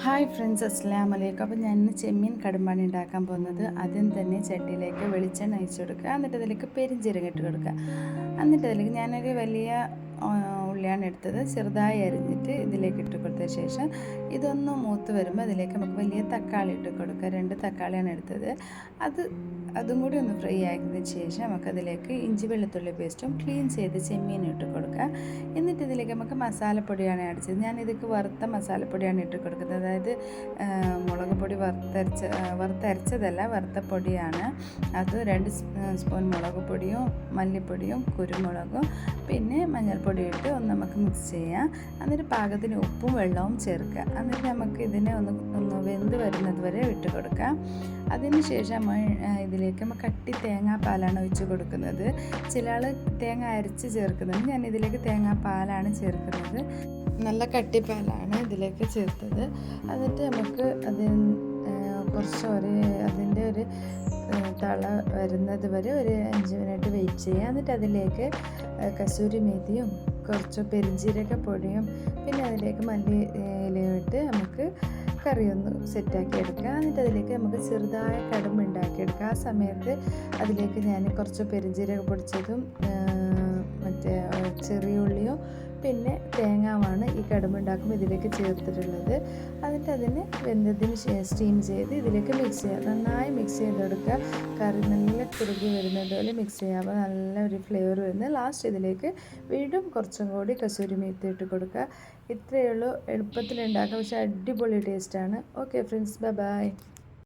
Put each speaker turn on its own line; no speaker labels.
Hi friends, അസ്സലാമു അലൈക്കും. അപ്പോൾ ഞാൻ ഇന്ന് ചെമ്മീൻ കടുമ്പാണ് ഉണ്ടാക്കാൻ പോകുന്നത്. ആദ്യം തന്നെ ചട്ടിയിലേക്ക് വെളിച്ചെണ്ണ ഒഴിച്ച് കൊടുക്കുക. എന്നിട്ട് അതിലേക്ക് പെരിഞ്ചീരകം ഇട്ട് കൊടുക്കുക. എന്നിട്ട് അതിലേക്ക് ഞാനൊരു വലിയ ഉള്ളിയാണ് എടുത്തത്. ചെറുതായി അരിഞ്ഞിട്ട് ഇതിലേക്ക് ഇട്ട് കൊടുത്ത ശേഷം ഇതൊന്ന് മൂത്ത് വരുമ്പോൾ അതിലേക്ക് നമുക്ക് വലിയ തക്കാളി ഇട്ട് കൊടുക്കുക. 2 തക്കാളിയാണ് എടുത്തത്. അതും കൂടി ഒന്ന് ഫ്രൈ ആക്കിയതിന് ശേഷം നമുക്കതിലേക്ക് ഇഞ്ചി വെളുത്തുള്ളി പേസ്റ്റും ക്ലീൻ ചെയ്ത് ചെമ്മീനും ഇട്ട് കൊടുക്കുക. എന്നിട്ട് ഇതിലേക്ക് നമുക്ക് മസാലപ്പൊടിയാണ് ആഡ് ചെയ്തത്. ഞാൻ ഇതിലേക്ക് വറുത്ത മസാലപ്പൊടിയാണ് ഇട്ട് കൊടുക്കുന്നത്. അതായത് മുളക് പൊടി വറുത്തരച്ചതല്ല, വറുത്ത പൊടിയാണ്. അത് 2 സ്പൂൺ മുളക് പൊടിയും മല്ലിപ്പൊടിയും കുരുമുളകും പിന്നെ മഞ്ഞൾപ്പൊടി ഇട്ട് ഒന്ന് നമുക്ക് മിക്സ് ചെയ്യാം. എന്നിട്ട് പാകത്തിന് ഉപ്പും വെള്ളവും ചേർക്കുക. എന്നിട്ട് നമുക്ക് ഇതിനെ ഒന്ന് വെന്ത് വരുന്നത് വരെ ഇട്ട് കൊടുക്കാം. അതിന് ശേഷം ഇതിലേക്ക് നമുക്ക് കട്ടി തേങ്ങാപ്പാലാണ് ഒഴിച്ച് കൊടുക്കുന്നത്. ചില ആൾ തേങ്ങ അരച്ച് ചേർക്കുന്നത്. ഞാൻ ഇതിലേക്ക് തേങ്ങാപ്പാലാണ് ചേർക്കുന്നത്. നല്ല കട്ടിപ്പാലാണ് ഇതിലേക്ക് ചേർത്തത്. എന്നിട്ട് നമുക്ക് അതിൻ്റെ ഒരു തള വരുന്നത് വരെ ഒരു 5 മിനിറ്റ് വെയിറ്റ് ചെയ്യുക. എന്നിട്ട് അതിലേക്ക് കസൂരി മേത്തിയും കുറച്ച് പെരിഞ്ചീരക പൊടിയും പിന്നെ അതിലേക്ക് മല്ലി ഇലയും ഇട്ട് നമുക്ക് കറി ഒന്ന് സെറ്റാക്കി എടുക്കുക. എന്നിട്ട് അതിലേക്ക് നമുക്ക് ചെറുതായ കടുമ്പ് ഉണ്ടാക്കിയെടുക്കുക. ആ സമയത്ത് അതിലേക്ക് ഞാൻ കുറച്ച് പെരിഞ്ചീരക പൊടിച്ചതും മറ്റേ ചെറിയ ഉള്ളിയും പിന്നെ തേങ്ങാവാണ് ഈ കടുമ്പുണ്ടാക്കുമ്പോൾ ഇതിലേക്ക് ചേർത്തിട്ടുള്ളത്. എന്നിട്ട് അതിന് വെന്തതിന് സ്റ്റീം ചെയ്ത് ഇതിലേക്ക് മിക്സ് ചെയ്യുക. നന്നായി മിക്സ് ചെയ്തെടുക്കുക. കറി നല്ല കുറുകി വരുന്നത് പോലെ മിക്സ് ചെയ്യുക. അപ്പോൾ നല്ലൊരു ഫ്ലേവർ വരുന്നത്. ലാസ്റ്റ് ഇതിലേക്ക് വീണ്ടും കുറച്ചും കൂടി കസൂരി മേത്തി ഇട്ട് കൊടുക്കുക. ഇത്രയേ ഉള്ളൂ. എളുപ്പത്തിൽ ഉണ്ടാക്കാം, പക്ഷേ അടിപൊളി ടേസ്റ്റാണ്. Okay friends, by.